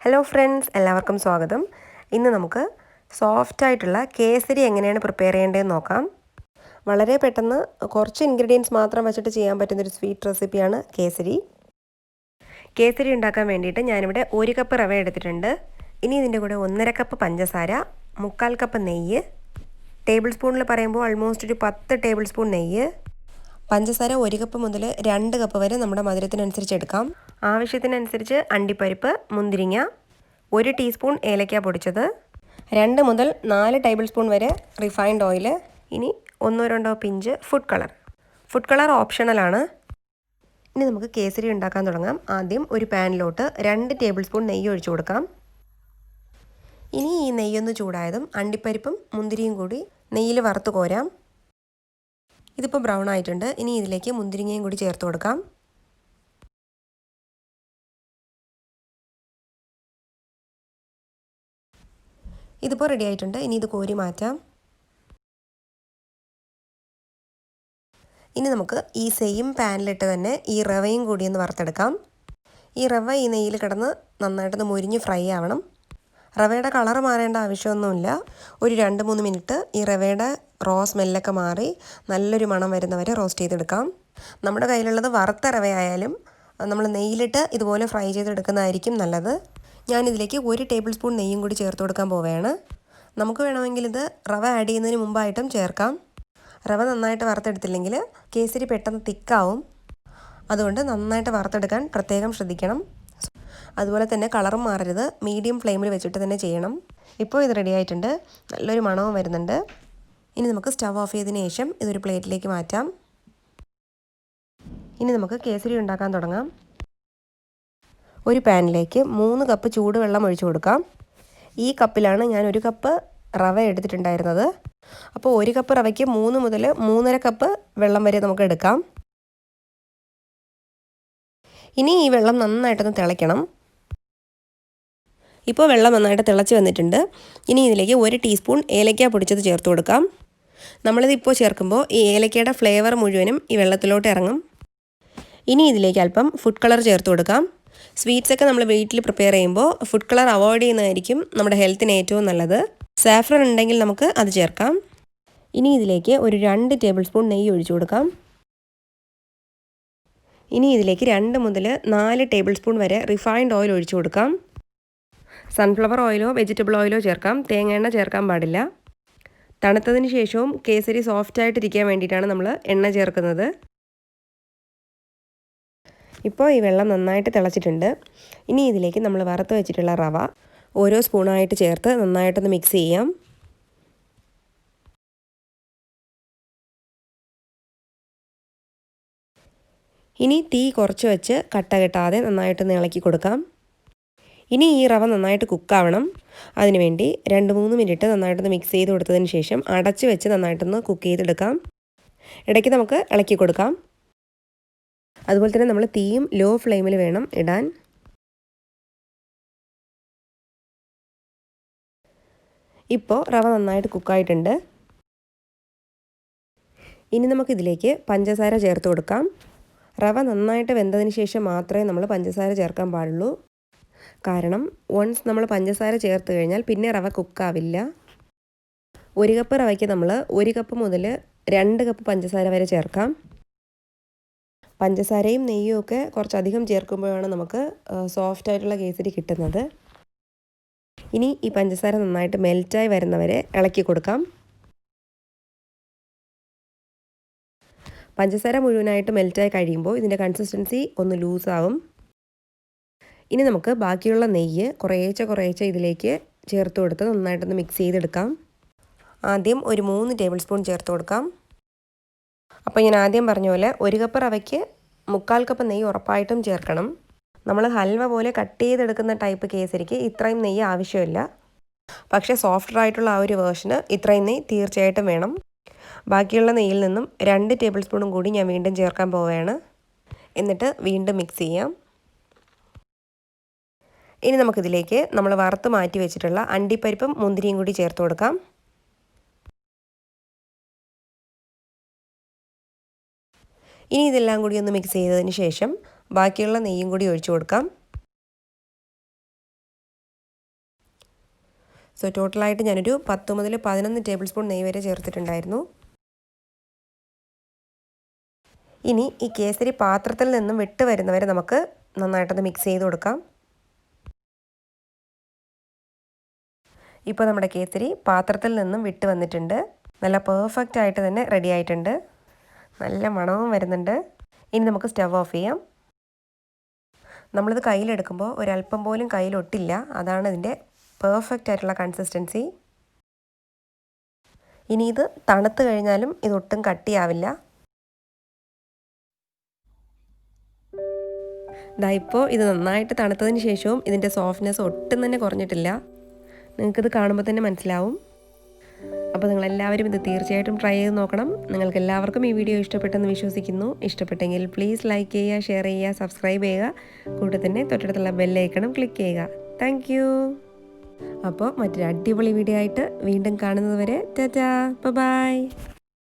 Hello friends, എല്ലാവർക്കും സ്വാഗതം. ഇന്ന് നമുക്ക് സോഫ്റ്റായിട്ടുള്ള കേസരി എങ്ങനെയാണ് പ്രിപ്പയർ ചെയ്യേണ്ടതെന്ന് നോക്കാം. വളരെ പെട്ടെന്ന് കുറച്ച് ഇൻഗ്രീഡിയൻസ് മാത്രം വെച്ചിട്ട് ചെയ്യാൻ പറ്റുന്നൊരു സ്വീറ്റ് റെസിപ്പിയാണ് കേസരി. കേസരി ഉണ്ടാക്കാൻ വേണ്ടിയിട്ട് ഞാനിവിടെ 1 കപ്പ് റവ എടുത്തിട്ടുണ്ട്. ഇനി ഇതിൻ്റെ കൂടെ 1.5 കപ്പ് പഞ്ചസാര, 3/4 കപ്പ് നെയ്യ്, ടേബിൾ സ്പൂണിൽ പറയുമ്പോൾ ഓൾമോസ്റ്റ് ഒരു 10 ടേബിൾ സ്പൂൺ നെയ്യ്. പഞ്ചസാര 1 കപ്പ് മുതൽ 2 കപ്പ് വരെ നമ്മുടെ മധുരത്തിനനുസരിച്ച് എടുക്കാം. ആവശ്യത്തിനനുസരിച്ച് അണ്ടിപ്പരിപ്പ്, മുന്തിരിങ്ങ, 1 ടീസ്പൂൺ ഏലക്ക പൊടിച്ചത്, 2 മുതൽ 4 ടേബിൾ സ്പൂൺ വരെ റിഫൈൻഡ് ഓയിൽ, ഇനി 1-2 പിഞ്ച് ഫുഡ് കളർ ഓപ്ഷണലാണ്. ഇനി നമുക്ക് കേസരി ഉണ്ടാക്കാൻ തുടങ്ങാം. ആദ്യം ഒരു പാനിലോട്ട് 2 ടേബിൾ സ്പൂൺ നെയ്യ് ഒഴിച്ചു കൊടുക്കാം. ഇനി ഈ നെയ്യൊന്ന് ചൂടായതും അണ്ടിപ്പരിപ്പും മുന്തിരിയും കൂടി നെയ്യിൽ വറുത്ത് കോരാം. ഇതിപ്പോൾ ബ്രൗൺ ആയിട്ടുണ്ട്. ഇനി ഇതിലേക്ക് മുന്തിരിങ്ങയും കൂടി ചേർത്ത് കൊടുക്കാം. ഇതിപ്പോൾ റെഡി ആയിട്ടുണ്ട്. ഇനി ഇത് കോരി മാറ്റാം. ഇനി നമുക്ക് ഈ സെയിം പാനിലിട്ട് തന്നെ ഈ റവയും കൂടി ഒന്ന് വറുത്തെടുക്കാം. ഈ റവ ഈ നെയ്യിൽ കിടന്ന് നന്നായിട്ടൊന്ന് മുരിഞ്ഞ് ഫ്രൈ ആവണം. റവയുടെ കളർ മാറേണ്ട ആവശ്യമൊന്നുമില്ല. ഒരു 2-3 മിനിറ്റ് ഈ റവയുടെ സ്മെല്ലൊക്കെ മാറി നല്ലൊരു മണം വരുന്നവരെ റോസ്റ്റ് ചെയ്തെടുക്കാം. നമ്മുടെ കയ്യിലുള്ളത് വറുത്ത റവയായാലും നമ്മൾ നെയ്യിലിട്ട് ഇതുപോലെ ഫ്രൈ ചെയ്തെടുക്കുന്നതായിരിക്കും നല്ലത്. ഞാനിതിലേക്ക് 1 ടേബിൾ സ്പൂൺ നെയ്യും കൂടി ചേർത്ത് കൊടുക്കാൻ പോവുകയാണ്. നമുക്ക് വേണമെങ്കിൽ ഇത് റവ ആഡ് ചെയ്യുന്നതിന് മുമ്പായിട്ടും ചേർക്കാം. റവ നന്നായിട്ട് വറുത്തെടുത്തില്ലെങ്കിൽ കേസരി പെട്ടെന്ന് തിക്കാവും. അതുകൊണ്ട് നന്നായിട്ട് വറുത്തെടുക്കാൻ പ്രത്യേകം ശ്രദ്ധിക്കണം. അതുപോലെ തന്നെ കളറും മാറരുത്. മീഡിയം ഫ്ലെയിമിൽ വെച്ചിട്ട് തന്നെ ചെയ്യണം. ഇപ്പോൾ ഇത് റെഡി ആയിട്ടുണ്ട്. നല്ലൊരു മണവും വരുന്നുണ്ട്. ഇനി നമുക്ക് സ്റ്റവ് ഓഫ് ചെയ്തതിന് ശേഷം ഇതൊരു പ്ലേറ്റിലേക്ക് മാറ്റാം. ഇനി നമുക്ക് കേസരി ഉണ്ടാക്കാൻ തുടങ്ങാം. ഒരു പാനിലേക്ക് 3 കപ്പ് ചൂടുവെള്ളം ഒഴിച്ചു കൊടുക്കാം. ഈ കപ്പിലാണ് ഞാൻ 1 കപ്പ് റവ എടുത്തിട്ടുണ്ടായിരുന്നത്. അപ്പോൾ 1 കപ്പ് റവയ്ക്ക് 3 മുതൽ 3.5 കപ്പ് വെള്ളം വരെ നമുക്ക് എടുക്കാം. ഇനി ഈ വെള്ളം നന്നായിട്ടൊന്ന് തിളയ്ക്കണം. ഇപ്പോൾ വെള്ളം നന്നായിട്ട് തിളച്ച് വന്നിട്ടുണ്ട്. ഇനി ഇതിലേക്ക് 1 ടീസ്പൂൺ ഏലക്ക പൊടിച്ചത് ചേർത്ത് കൊടുക്കാം. നമ്മളിതിപ്പോൾ ചേർക്കുമ്പോൾ ഈ ഏലക്കയുടെ ഫ്ലേവർ മുഴുവനും ഈ വെള്ളത്തിലോട്ട് ഇറങ്ങും. ഇനി ഇതിലേക്ക് അല്പം ഫുഡ് കളർ ചേർത്ത് കൊടുക്കാം. സ്വീറ്റ്സൊക്കെ നമ്മൾ വീട്ടിൽ പ്രിപ്പയർ ചെയ്യുമ്പോൾ ഫുഡ് കളർ അവോയ്ഡ് ചെയ്യുന്നതായിരിക്കും നമ്മുടെ ഹെൽത്തിന് ഏറ്റവും നല്ലത്. സാഫ്രൺ ഉണ്ടെങ്കിൽ നമുക്ക് അത് ചേർക്കാം. ഇനി ഇതിലേക്ക് ഒരു 2 ടേബിൾ സ്പൂൺ നെയ്യ് ഒഴിച്ചു കൊടുക്കാം. ഇനി ഇതിലേക്ക് 2 മുതൽ 4 ടേബിൾ സ്പൂൺ വരെ റിഫൈൻഡ് ഓയിൽ ഒഴിച്ചു കൊടുക്കാം. സൺഫ്ലവർ ഓയിലോ വെജിറ്റബിൾ ഓയിലോ ചേർക്കാം. തേങ്ങ എണ്ണ ചേർക്കാൻ പാടില്ല. തണുത്തതിന് ശേഷവും കേസരി സോഫ്റ്റായിട്ടിരിക്കാൻ വേണ്ടിയിട്ടാണ് നമ്മൾ എണ്ണ ചേർക്കുന്നത്. ഇപ്പോൾ ഈ വെള്ളം നന്നായിട്ട് തിളച്ചിട്ടുണ്ട്. ഇനി ഇതിലേക്ക് നമ്മൾ വറുത്ത് വെച്ചിട്ടുള്ള റവ ഓരോ സ്പൂണായിട്ട് ചേർത്ത് നന്നായിട്ടൊന്ന് മിക്സ് ചെയ്യാം. ഇനി തീ കുറച്ച് വെച്ച് കട്ട കെട്ടാതെ നന്നായിട്ടൊന്ന് ഇളക്കി കൊടുക്കാം. ഇനി ഈ റവ നന്നായിട്ട് കുക്കാവണം. അതിനുവേണ്ടി 2-3 മിനിറ്റ് നന്നായിട്ടൊന്ന് മിക്സ് ചെയ്ത് കൊടുത്തതിന് ശേഷം അടച്ച് വെച്ച് നന്നായിട്ടൊന്ന് കുക്ക് ചെയ്തെടുക്കാം. ഇടയ്ക്ക് നമുക്ക് ഇളക്കി കൊടുക്കാം. അതുപോലെ തന്നെ നമ്മൾ തീയും ലോ ഫ്ലെയിമിൽ വേണം ഇടാൻ. ഇപ്പോൾ റവ നന്നായിട്ട് കുക്കായിട്ടുണ്ട്. ഇനി നമുക്കിതിലേക്ക് പഞ്ചസാര ചേർത്ത് കൊടുക്കാം. റവ നന്നായിട്ട് വെന്തതിന് ശേഷം മാത്രമേ നമ്മൾ പഞ്ചസാര ചേർക്കാൻ പാടുള്ളൂ. കാരണം വൺസ് നമ്മൾ പഞ്ചസാര ചേർത്ത് കഴിഞ്ഞാൽ പിന്നെ റവ കുക്കാവില്ല. 1 കപ്പ് റവയ്ക്ക് നമ്മൾ 1 കപ്പ് മുതൽ 2 കപ്പ് പഞ്ചസാര വരെ ചേർക്കാം. പഞ്ചസാരയും നെയ്യും ഒക്കെ കുറച്ചധികം ചേർക്കുമ്പോഴാണ് നമുക്ക് സോഫ്റ്റായിട്ടുള്ള കേസരി കിട്ടുന്നത്. ഇനി ഈ പഞ്ചസാര നന്നായിട്ട് മെൽറ്റായി വരുന്നവരെ ഇളക്കി കൊടുക്കാം. പഞ്ചസാര മുഴുവനായിട്ട് മെൽറ്റായി കഴിയുമ്പോൾ ഇതിൻ്റെ കൺസിസ്റ്റൻസി ഒന്ന് ലൂസാവും. ഇനി നമുക്ക് ബാക്കിയുള്ള നെയ്യ് കുറേശ്ശെ ഇതിലേക്ക് ചേർത്ത് കൊടുത്ത് നന്നായിട്ടൊന്ന് മിക്സ് ചെയ്തെടുക്കാം. ആദ്യം ഒരു 3 ടേബിൾ സ്പൂൺ ചേർത്ത് കൊടുക്കാം. അപ്പോൾ ഞാൻ ആദ്യം പറഞ്ഞ പോലെ 1 കപ്പ് റവയ്ക്ക് 3/4 കപ്പ് നെയ്യ് ഉറപ്പായിട്ടും ചേർക്കണം. നമ്മൾ ഹൽവ പോലെ കട്ട് ചെയ്തെടുക്കുന്ന ടൈപ്പ് കേസരിക്ക് ഇത്രയും നെയ്യ് ആവശ്യമില്ല. പക്ഷേ സോഫ്റ്റായിട്ടുള്ള ആ ഒരു വേർഷന് ഇത്രയും നെയ്യ് തീർച്ചയായിട്ടും വേണം. ബാക്കിയുള്ള നെയ്യിൽ നിന്നും 2 ടേബിൾ സ്പൂണും കൂടി ഞാൻ വീണ്ടും ചേർക്കാൻ പോവുകയാണ്. എന്നിട്ട് വീണ്ടും മിക്സ് ചെയ്യാം. ഇനി നമുക്കിതിലേക്ക് നമ്മൾ വറുത്ത് മാറ്റി വെച്ചിട്ടുള്ള അണ്ടിപ്പരിപ്പും മുന്തിരിയും കൂടി ചേർത്ത് കൊടുക്കാം. ഇനി ഇതെല്ലാം കൂടി ഒന്ന് മിക്സ് ചെയ്തതിന് ശേഷം ബാക്കിയുള്ള നെയ്യും കൂടി ഒഴിച്ചു കൊടുക്കാം. സോ ടോട്ടലായിട്ട് ഞാനൊരു 10 മുതൽ 11 ടേബിൾ സ്പൂൺ നെയ്യ് വരെ ചേർത്തിട്ടുണ്ടായിരുന്നു. ഇനി ഈ കേസരി പാത്രത്തിൽ നിന്നും വിട്ട് വരുന്നവരെ നമുക്ക് നന്നായിട്ടൊന്ന് മിക്സ് ചെയ്ത് കൊടുക്കാം. ഇപ്പോൾ നമ്മുടെ കേസരി പാത്രത്തിൽ നിന്നും വിട്ട് വന്നിട്ടുണ്ട്. നല്ല പെർഫെക്റ്റ് ആയിട്ട് തന്നെ റെഡി ആയിട്ടുണ്ട്. നല്ല മണവും വരുന്നുണ്ട്. ഇനി നമുക്ക് സ്റ്റവ് ഓഫ് ചെയ്യാം. നമ്മളിത് കയ്യിലെടുക്കുമ്പോൾ ഒരല്പം പോലും കയ്യിലൊട്ടില്ല. അതാണ് ഇതിൻ്റെ പെർഫെക്റ്റ് ആയിട്ടുള്ള കൺസിസ്റ്റൻസി. ഇനി ഇത് തണുത്ത് കഴിഞ്ഞാലും ഇതൊട്ടും കട്ടിയാവില്ല. ഇപ്പോൾ ഇത് നന്നായിട്ട് തണുത്തതിന് ശേഷവും ഇതിൻ്റെ സോഫ്റ്റ്നെസ് ഒട്ടും തന്നെ കുറഞ്ഞിട്ടില്ല. നിങ്ങൾക്കിത് കാണുമ്പോൾ തന്നെ മനസ്സിലാവും. അപ്പോൾ നിങ്ങളെല്ലാവരും ഇത് തീർച്ചയായിട്ടും ട്രൈ ചെയ്ത് നോക്കണം. നിങ്ങൾക്ക് എല്ലാവർക്കും ഈ വീഡിയോ ഇഷ്ടപ്പെട്ടെന്ന് വിശ്വസിക്കുന്നു. ഇഷ്ടപ്പെട്ടെങ്കിൽ പ്ലീസ് ലൈക്ക് ചെയ്യുക, ഷെയർ ചെയ്യുക, സബ്സ്ക്രൈബ് ചെയ്യുക. കൂടെ തന്നെ തൊട്ടടുത്തുള്ള ബെല്ലൈക്കണും ക്ലിക്ക് ചെയ്യുക. Thank you. അപ്പോൾ മറ്റൊരു അടിപൊളി വീഡിയോ ആയിട്ട് വീണ്ടും കാണുന്നത് വരെ ടാറ്റാ, ബൈ.